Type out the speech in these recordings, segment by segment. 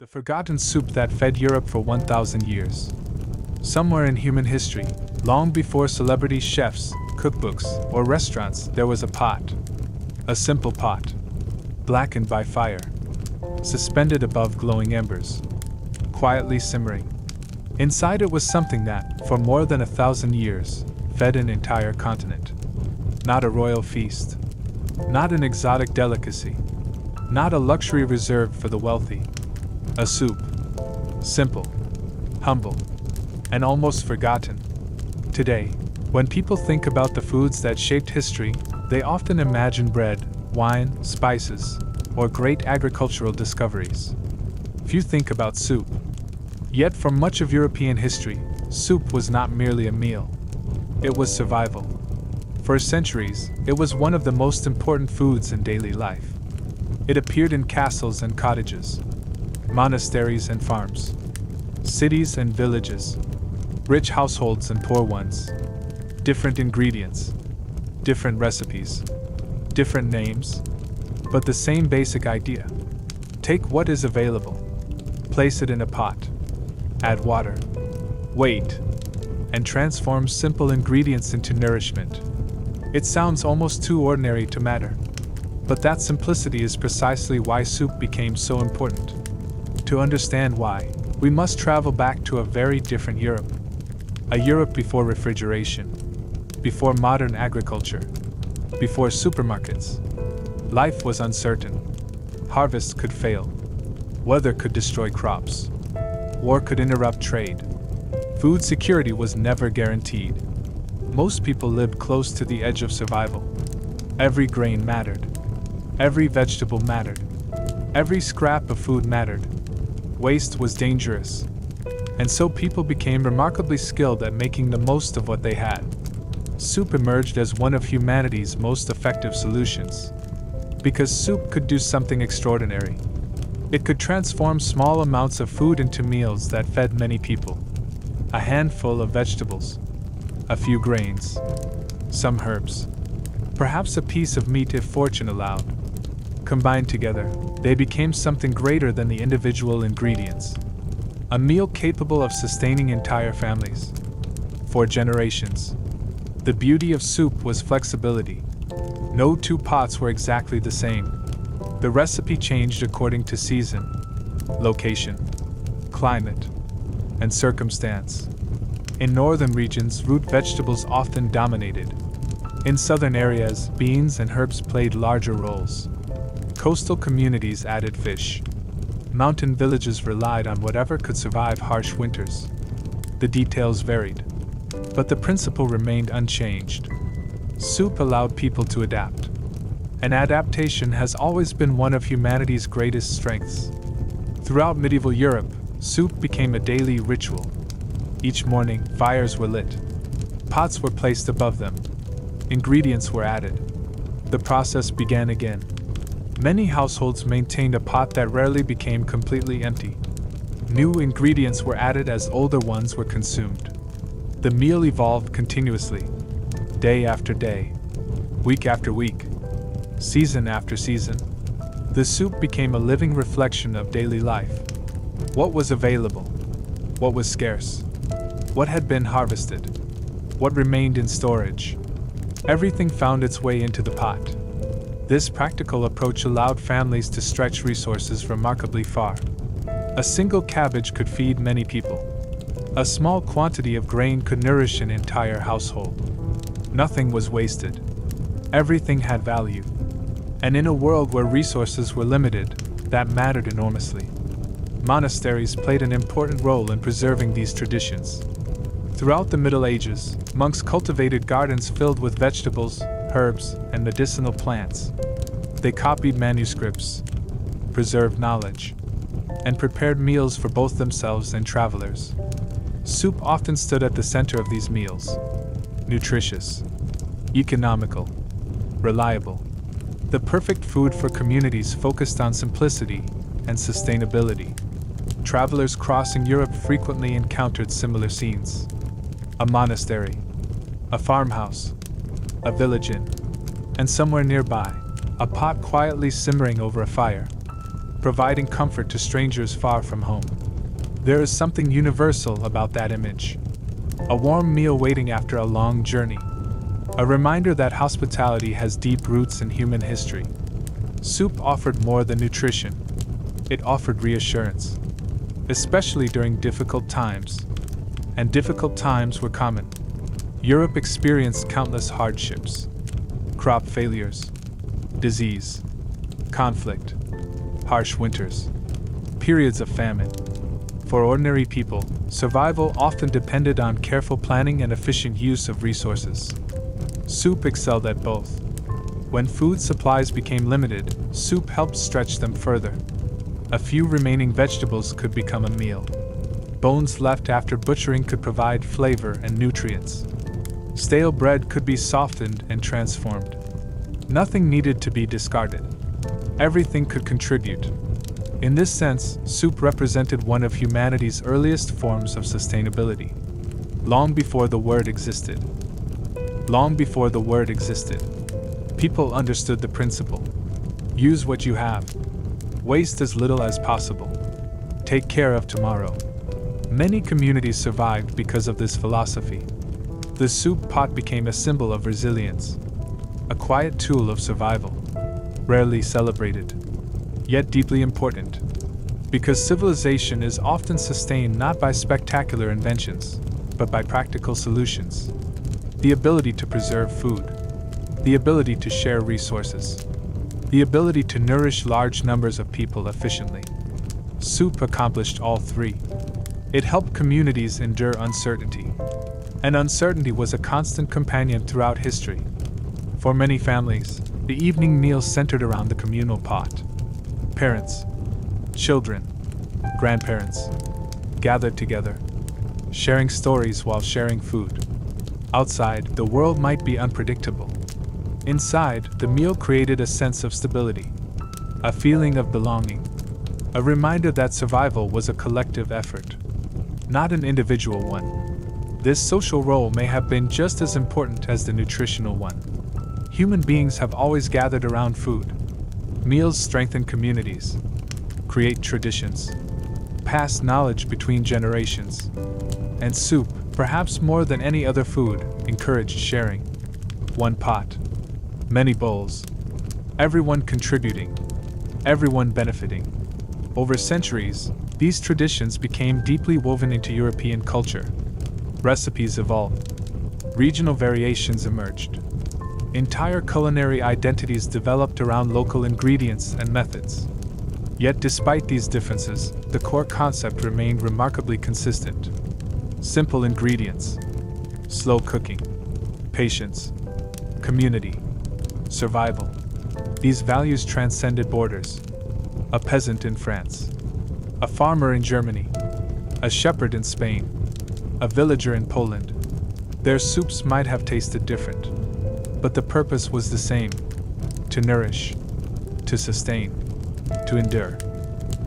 The forgotten soup that fed Europe for 1,000 years. Somewhere in human history, long before celebrity chefs, cookbooks, or restaurants, there was a pot. A simple pot. Blackened by fire. Suspended above glowing embers. Quietly simmering. Inside it was something that, for more than 1,000 years, fed an entire continent. Not a royal feast. Not an exotic delicacy. Not a luxury reserved for the wealthy. A soup. Simple. Humble. And almost forgotten. Today, when people think about the foods that shaped history, they often imagine bread, wine, spices, or great agricultural discoveries. Few think about soup. Yet for much of European history, soup was not merely a meal. It was survival. For centuries, it was one of the most important foods in daily life. It appeared in castles and cottages, monasteries and farms, cities and villages, rich households and poor ones. Different ingredients, different recipes, different names, but the same basic idea. Take what is available, place it in a pot, add water, wait, and transform simple ingredients into nourishment. It sounds almost too ordinary to matter, but that simplicity is precisely why soup became so important. To understand why, we must travel back to a very different Europe. A Europe before refrigeration, before modern agriculture, before supermarkets. Life was uncertain. Harvests could fail. Weather could destroy crops. War could interrupt trade. Food security was never guaranteed. Most people lived close to the edge of survival. Every grain mattered. Every vegetable mattered. Every scrap of food mattered. Waste was dangerous. And so people became remarkably skilled at making the most of what they had. Soup emerged as one of humanity's most effective solutions. Because soup could do something extraordinary. It could transform small amounts of food into meals that fed many people. A handful of vegetables. A few grains. Some herbs. Perhaps a piece of meat if fortune allowed. Combined together, they became something greater than the individual ingredients. A meal capable of sustaining entire families. For generations. The beauty of soup was flexibility. No two pots were exactly the same. The recipe changed according to season, location, climate, and circumstance. In northern regions, root vegetables often dominated. In southern areas, beans and herbs played larger roles. Coastal communities added fish. Mountain villages relied on whatever could survive harsh winters. The details varied, but the principle remained unchanged. Soup allowed people to adapt. And adaptation has always been one of humanity's greatest strengths. Throughout medieval Europe, soup became a daily ritual. Each morning, fires were lit. Pots were placed above them. Ingredients were added. The process began again. Many households maintained a pot that rarely became completely empty. New ingredients were added as older ones were consumed. The meal evolved continuously, day after day, week after week, season after season. The soup became a living reflection of daily life. What was available? What was scarce? What had been harvested? What remained in storage? Everything found its way into the pot. This practical approach allowed families to stretch resources remarkably far. A single cabbage could feed many people. A small quantity of grain could nourish an entire household. Nothing was wasted. Everything had value. And in a world where resources were limited, that mattered enormously. Monasteries played an important role in preserving these traditions. Throughout the Middle Ages, monks cultivated gardens filled with vegetables, herbs, and medicinal plants. They copied manuscripts, preserved knowledge, and prepared meals for both themselves and travelers. Soup often stood at the center of these meals. Nutritious, economical, reliable. The perfect food for communities focused on simplicity and sustainability. Travelers crossing Europe frequently encountered similar scenes. A monastery, a farmhouse, a village inn, and somewhere nearby, a pot quietly simmering over a fire. providing comfort to strangers far from home. There is something universal about that image. A warm meal waiting after a long journey. A reminder that hospitality has deep roots in human history. Soup offered more than nutrition. It offered reassurance, especially during difficult times. And difficult times were common. Europe experienced countless hardships. Crop failures, disease, conflict, harsh winters, periods of famine. For ordinary people, survival often depended on careful planning and efficient use of resources. Soup excelled at both. When food supplies became limited, soup helped stretch them further. A few remaining vegetables could become a meal. Bones left after butchering could provide flavor and nutrients. Stale bread could be softened and transformed. Nothing needed to be discarded. Everything could contribute. In this sense, soup represented one of humanity's earliest forms of sustainability. Long before the word existed. Long before the word existed, people understood the principle. Use what you have. Waste as little as possible. Take care of tomorrow. Many communities survived because of this philosophy. The soup pot became a symbol of resilience, a quiet tool of survival, rarely celebrated, yet deeply important, because civilization is often sustained not by spectacular inventions, but by practical solutions. The ability to preserve food, the ability to share resources, the ability to nourish large numbers of people efficiently. Soup accomplished all three. It helped communities endure uncertainty. And uncertainty was a constant companion throughout history. For many families, the evening meal centered around the communal pot. Parents, children, grandparents gathered together, sharing stories while sharing food. Outside, the world might be unpredictable. Inside, the meal created a sense of stability, a feeling of belonging, a reminder that survival was a collective effort, not an individual one. This social role may have been just as important as the nutritional one. Human beings have always gathered around food. Meals strengthen communities, create traditions, pass knowledge between generations. And soup, perhaps more than any other food, encouraged sharing. One pot, many bowls, everyone contributing, everyone benefiting. Over centuries, these traditions became deeply woven into European culture. Recipes evolved. Regional variations emerged. Entire culinary identities developed around local ingredients and methods. Yet despite these differences, the core concept remained remarkably consistent. Simple ingredients, slow cooking, patience, community, survival. These values transcended borders. A peasant in France, a farmer in Germany, a shepherd in Spain, a villager in Poland. Their soups might have tasted different, but the purpose was the same: to nourish, to sustain, to endure.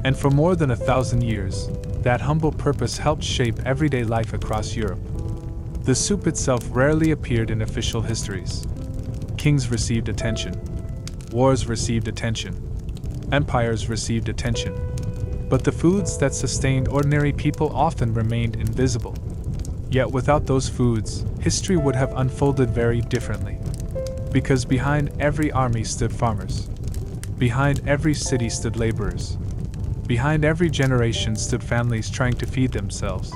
And for more than 1,000 years, that humble purpose helped shape everyday life across Europe. The soup itself rarely appeared in official histories. Kings received attention. Wars received attention. Empires received attention. But the foods that sustained ordinary people often remained invisible. Yet without those foods, history would have unfolded very differently. Because behind every army stood farmers. Behind every city stood laborers. Behind every generation stood families trying to feed themselves.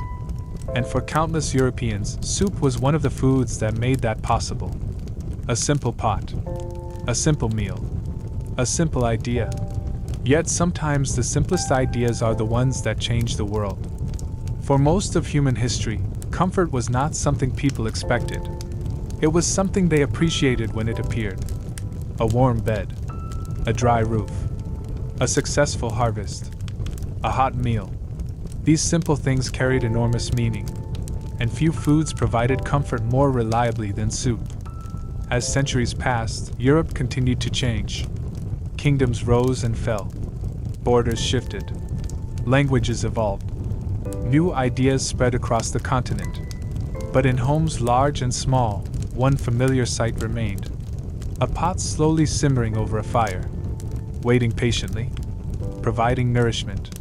And for countless Europeans, soup was one of the foods that made that possible. A simple pot. A simple meal. A simple idea. Yet sometimes the simplest ideas are the ones that change the world. For most of human history, comfort was not something people expected. It was something they appreciated when it appeared. A warm bed, a dry roof, a successful harvest, a hot meal. These simple things carried enormous meaning, and few foods provided comfort more reliably than soup. As centuries passed, Europe continued to change. Kingdoms rose and fell. Borders shifted. Languages evolved. New ideas spread across the continent. But in homes large and small, one familiar sight remained. A pot slowly simmering over a fire. Waiting patiently. providing nourishment,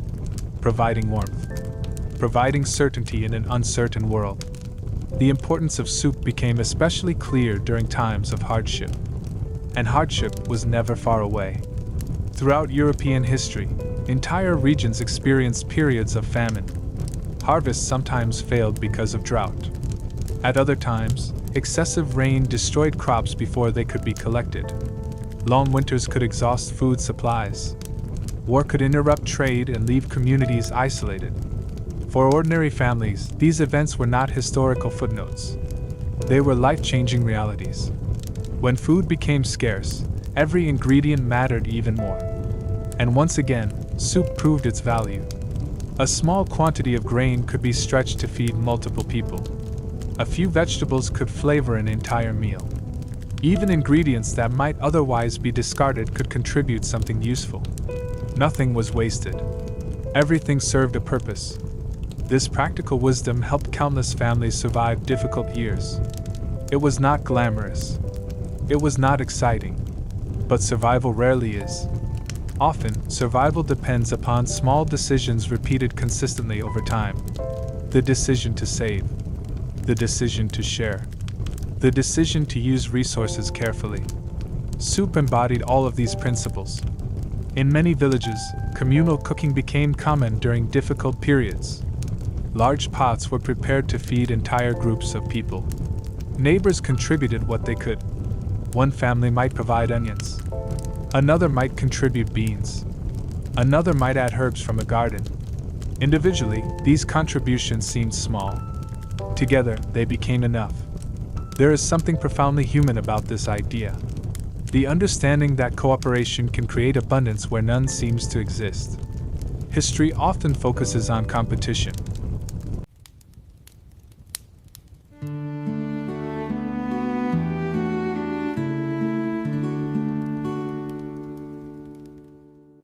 providing warmth, providing certainty in an uncertain world. The importance of soup became especially clear during times of hardship. And hardship was never far away. Throughout European history, entire regions experienced periods of famine. Harvests sometimes failed because of drought. At other times, excessive rain destroyed crops before they could be collected. Long winters could exhaust food supplies. War could interrupt trade and leave communities isolated. For ordinary families, these events were not historical footnotes. They were life-changing realities. When food became scarce, every ingredient mattered even more. And once again, soup proved its value. A small quantity of grain could be stretched to feed multiple people. A few vegetables could flavor an entire meal. Even ingredients that might otherwise be discarded could contribute something useful. Nothing was wasted. Everything served a purpose. This practical wisdom helped countless families survive difficult years. It was not glamorous. It was not exciting. But survival rarely is. Often, survival depends upon small decisions repeated consistently over time. The decision to save. The decision to share. The decision to use resources carefully. Soup embodied all of these principles. In many villages, communal cooking became common during difficult periods. Large pots were prepared to feed entire groups of people. Neighbors contributed what they could. One family might provide onions. Another might contribute beans. Another might add herbs from a garden. Individually, these contributions seemed small. Together, they became enough. There is something profoundly human about this idea. The understanding that cooperation can create abundance where none seems to exist. History often focuses on competition,